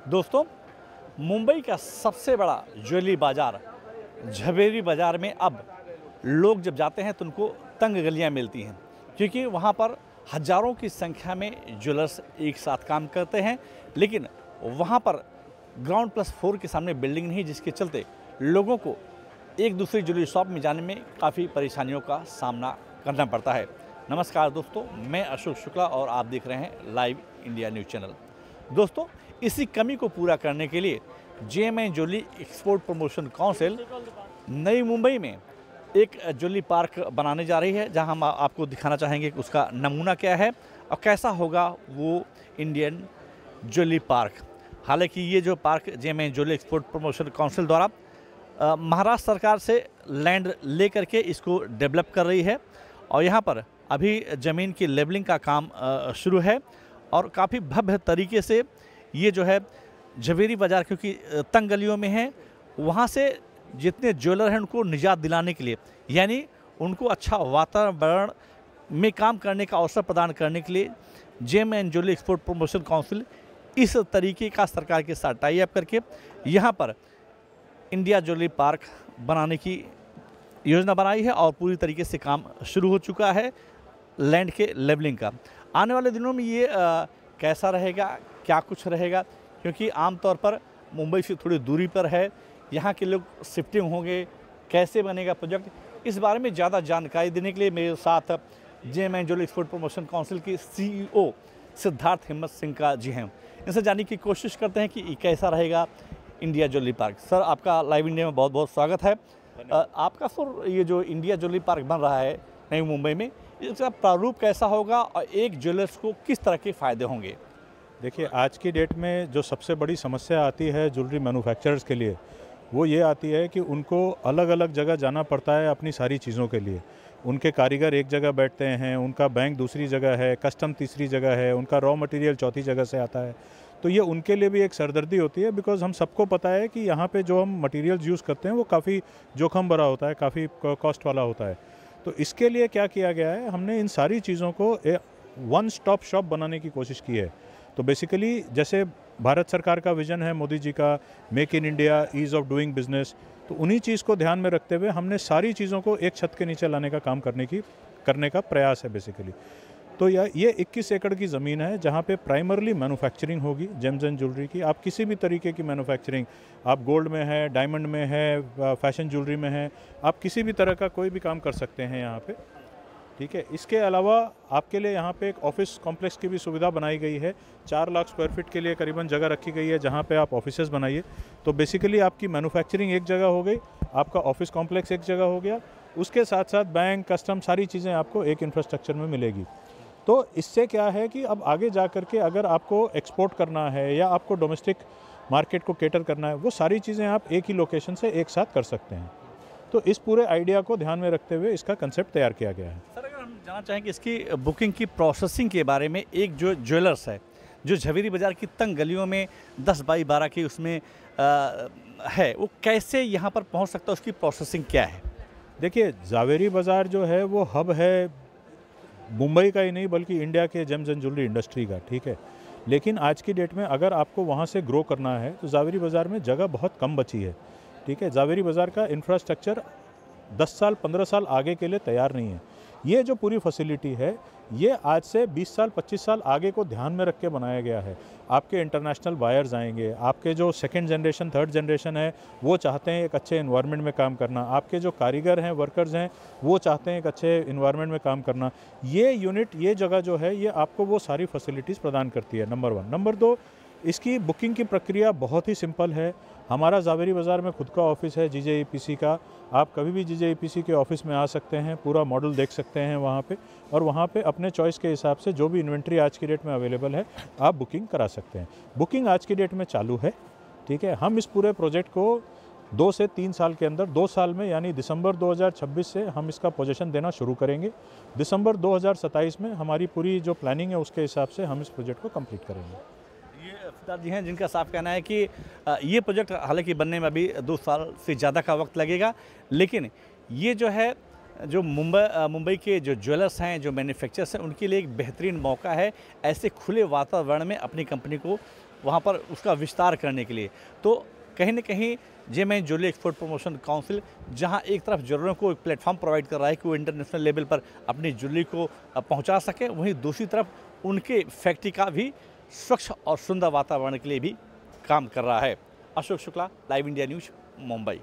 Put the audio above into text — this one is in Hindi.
दोस्तों, मुंबई का सबसे बड़ा ज्वेलरी बाज़ार झवेरी बाज़ार में अब लोग जब जाते हैं तो उनको तंग गलियां मिलती हैं, क्योंकि वहां पर हज़ारों की संख्या में ज्वेलर्स एक साथ काम करते हैं। लेकिन वहां पर ग्राउंड प्लस 4 के सामने बिल्डिंग नहीं, जिसके चलते लोगों को एक दूसरी ज्वेलरी शॉप में जाने में काफ़ी परेशानियों का सामना करना पड़ता है। नमस्कार दोस्तों, मैं अशोक शुक्ला और आप देख रहे हैं लाइव इंडिया न्यूज़ चैनल। दोस्तों, इसी कमी को पूरा करने के लिए जेएमएन ज्वेलरी एक्सपोर्ट प्रमोशन काउंसिल नई मुंबई में एक ज्वेलरी पार्क बनाने जा रही है, जहां हम आपको दिखाना चाहेंगे कि उसका नमूना क्या है और कैसा होगा वो इंडियन ज्वेलरी पार्क। हालांकि ये जो park JMN jewellery export promotion council द्वारा महाराष्ट्र सरकार से लैंड ले करके इसको डेवलप कर रही है और यहाँ पर अभी ज़मीन की लेवलिंग का काम शुरू है और काफ़ी भव्य तरीके से ये जो है झवेरी बाज़ार, क्योंकि तंग गलियों में है, वहाँ से जितने ज्वेलर हैं उनको निजात दिलाने के लिए, यानी उनको अच्छा वातावरण में काम करने का अवसर प्रदान करने के लिए जेएमएन ज्वेलरी एक्सपोर्ट प्रमोशन काउंसिल इस तरीके का सरकार के साथ टाई अप करके यहाँ पर इंडिया ज्वेलरी पार्क बनाने की योजना बनाई है और पूरी तरीके से काम शुरू हो चुका है लैंड के लेवलिंग का। आने वाले दिनों में ये कैसा रहेगा, क्या कुछ रहेगा, क्योंकि आमतौर पर मुंबई से थोड़ी दूरी पर है, यहाँ के लोग शिफ्टिंग होंगे, कैसे बनेगा प्रोजेक्ट, इस बारे में ज़्यादा जानकारी देने के लिए मेरे साथ जेएमएन ज्वेलरी एक्सपोर्ट प्रमोशन काउंसिल के सीईओ सिद्धार्थ हिम्मत सिंह का जी हैं। इनसे जानने की कोशिश करते हैं कि कैसा रहेगा इंडिया ज्वेलरी पार्क। सर, आपका लाइव इंडिया में बहुत बहुत स्वागत है। आपका सर, ये जो इंडिया ज्वेलरी पार्क बन रहा है नई मुंबई में, इसका प्रारूप कैसा होगा और एक ज्वेलर्स को किस तरह के फ़ायदे होंगे? देखिए, आज की डेट में जो सबसे बड़ी समस्या आती है ज्वेलरी मैन्युफैक्चरर्स के लिए, वो ये आती है कि उनको अलग अलग जगह जाना पड़ता है अपनी सारी चीज़ों के लिए। उनके कारीगर एक जगह बैठते हैं, उनका बैंक दूसरी जगह है, कस्टम तीसरी जगह है, उनका रॉ मटेरियल चौथी जगह से आता है। तो ये उनके लिए भी एक सरदर्दी होती है, बिकॉज़ हम सबको पता है कि यहाँ पे जो हम मटेरियल्स यूज़ करते हैं वो काफ़ी जोखिम भरा होता है, काफ़ी कॉस्ट वाला होता है। तो इसके लिए क्या किया गया है, हमने इन सारी चीज़ों को वन स्टॉप शॉप बनाने की कोशिश की है। तो बेसिकली जैसे भारत सरकार का विज़न है मोदी जी का, make in India, ease of doing business, तो उन्हीं चीज़ को ध्यान में रखते हुए हमने सारी चीज़ों को एक छत के नीचे लाने का काम करने का प्रयास है बेसिकली। तो ये 21 एकड़ की ज़मीन है जहाँ पे प्राइमरली मैन्युफैक्चरिंग होगी जेम्स एंड ज्वेलरी की। आप किसी भी तरीके की मैन्युफैक्चरिंग, आप गोल्ड में है, डायमंड में है, फैशन ज्वेलरी में है, आप किसी भी तरह का कोई भी काम कर सकते हैं यहाँ पे, ठीक है। इसके अलावा आपके लिए यहाँ पे एक ऑफिस कॉम्प्लेक्स की भी सुविधा बनाई गई है। 4 लाख स्क्वायर फीट के लिए करीबन जगह रखी गई है जहाँ पे आप ऑफिसेज बनाइए। तो बेसिकली आपकी मैन्युफैक्चरिंग एक जगह हो गई, आपका ऑफिस कॉम्प्लेक्स एक जगह हो गया, उसके साथ साथ बैंक, कस्टम, सारी चीज़ें आपको एक इंफ्रास्ट्रक्चर में मिलेगी। तो इससे क्या है कि अब आगे जा कर के अगर आपको एक्सपोर्ट करना है या आपको डोमेस्टिक मार्केट को केटर करना है, वो सारी चीज़ें आप एक ही लोकेशन से एक साथ कर सकते हैं। तो इस पूरे आइडिया को ध्यान में रखते हुए इसका कंसेप्ट तैयार किया गया है। सर, अगर हम जानना चाहेंगे इसकी बुकिंग की प्रोसेसिंग के बारे में, एक जो ज्वेलर्स है जो झवेरी बाज़ार की तंग गलियों में 10 बाई 12 की उसमें है, वो कैसे यहाँ पर पहुँच सकता है, उसकी प्रोसेसिंग क्या है? देखिए, झवेरी बाज़ार जो है वो हब है मुंबई का ही नहीं बल्कि इंडिया के जेम्स एंड ज्वेलरी इंडस्ट्री का, ठीक है। लेकिन आज की डेट में अगर आपको वहाँ से ग्रो करना है तो झवेरी बाज़ार में जगह बहुत कम बची है, ठीक है। झवेरी बाज़ार का इंफ्रास्ट्रक्चर 10 साल 15 साल आगे के लिए तैयार नहीं है। ये जो पूरी फैसिलिटी है ये आज से 20 साल 25 साल आगे को ध्यान में रख के बनाया गया है। आपके इंटरनेशनल बायर्स आएंगे, आपके जो सेकंड जनरेशन थर्ड जनरेशन है वो चाहते हैं एक अच्छे एनवायरनमेंट में काम करना, आपके जो कारीगर हैं, वर्कर्स हैं, वो चाहते हैं एक अच्छे एनवायरनमेंट में काम करना। ये यूनिट, ये जगह जो है, ये आपको वो सारी फैसिलिटीज़ प्रदान करती है, नंबर 1। नंबर 2, इसकी बुकिंग की प्रक्रिया बहुत ही सिंपल है। हमारा झवेरी बाज़ार में खुद का ऑफिस है जीजेईपीसी का। आप कभी भी जीजेईपीसी के ऑफिस में आ सकते हैं, पूरा मॉडल देख सकते हैं वहाँ पे, और वहाँ पे अपने चॉइस के हिसाब से जो भी इन्वेंट्री आज की डेट में अवेलेबल है आप बुकिंग करा सकते हैं। बुकिंग आज की डेट में चालू है, ठीक है। हम इस पूरे प्रोजेक्ट को 2 से 3 साल के अंदर, 2 साल में यानी दिसंबर 2026 से हम इसका पोजीशन देना शुरू करेंगे। दिसंबर 2027 में हमारी पूरी जो प्लानिंग है उसके हिसाब से हम इस प्रोजेक्ट को कंप्लीट करेंगे। ये सिद्धार्थ जी हैं जिनका साफ कहना है कि ये प्रोजेक्ट हालांकि बनने में अभी 2 साल से ज़्यादा का वक्त लगेगा, लेकिन ये जो है जो मुंबई के जो ज्वेलर्स हैं, जो मैन्युफैक्चरर्स हैं, उनके लिए एक बेहतरीन मौका है ऐसे खुले वातावरण में अपनी कंपनी को वहाँ पर उसका विस्तार करने के लिए। तो कहीं न कहीं JMI jewellery export promotion council जहाँ एक तरफ ज्वेलरों को एक प्लेटफॉर्म प्रोवाइड कर रहा है कि वो इंटरनेशनल लेवल पर अपनी ज्वेलरी को पहुँचा सकें, वहीं दूसरी तरफ उनके फैक्ट्री का भी स्वच्छ और सुंदर वातावरण के लिए भी काम कर रहा है। Ashok Shukla, live India news, Mumbai.